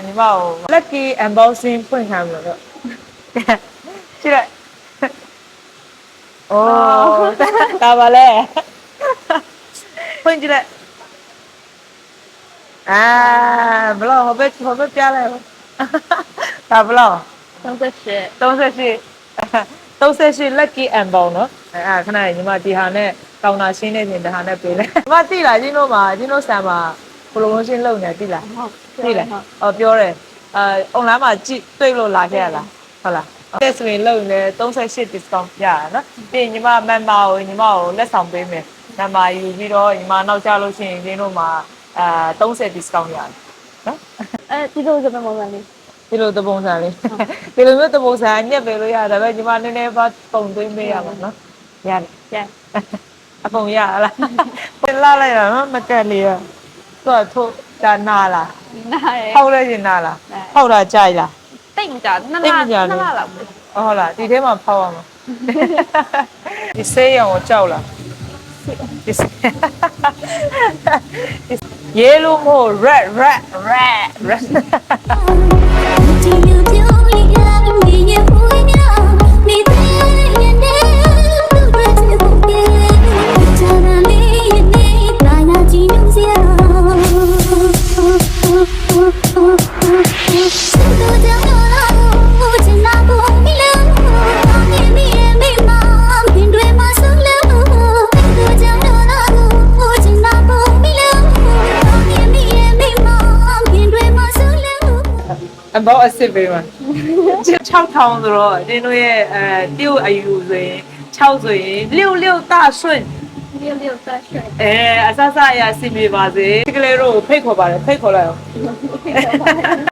ညီမကို lucky unboxing ဖွင့်ခံမလို့ကြည့်လိုက်အိုးဒါပါလေဖွင့်ကြည့်လိုက်ဘလောက်ဟိုဘက်ပြလိုက်ဒါဘလောက်38 lucky unbox နော်ခဏညီမဒီဟာနဲ့ကောင်တာရှင်းနေပြင်ဒါဟာနဲ့ပေးလိုက်ညီမသိလားကျင်းတို့ဆန်မှာ promotion လုပ်နေသိလားသိလားပြောတယ်အွန်လိုင်းမှာကြည့်တွေ့လို့လာခဲ့ရလားဟုတ်လားတက်ဆိုရင်လုပ်နေ38 discount ရတာနော်ပြီးရင်ညီမ member ကိုညီမကိုလက်ဆောင်ပေးမယ် member ယူပြီးတော့ညီမနောက်ကျလို့ရှိရင်ကျင်းတို့မှာ30 discount ရတယ်နော်ဒီလိုစပယ်ပုံစံလေးဒီလိုသပုံစံလေးဒီလိုမျိုးသပုံစံညက်ပဲလို့ရတယ်ဒါပေမဲ့ညီမနည်းနည်းပါပုံသွင်းပေးရပါနော်ရတယ်အပုံရလားပြန်လာလိုက်ရနော်မကက်လေးရသူကထိုးဒါနာလားနားရယ်ဟောက်လဲရင်နာလားဟောက်တာကြိုက်လားတိတ်မကြနှစ်လလောက်ပဲဟုတ်လားဒီထဲမှာဖောက်ရမှာဒီဆေးရုံကိုကြောက်လားဒီyellow မို့ red အဘောအစ်စ်ပေးမှာ6000ဆိုတော့ဒီတို့ရဲ့တိကျအယူဆိုရင်6ဆိုရင်66大顺66大顺အဆဆအရာစီပြေပါစေဒီကလေးတို့ဖိတ်ခေါ်ပါတယ်ဖိတ်ခေါ်လိုက်အောင်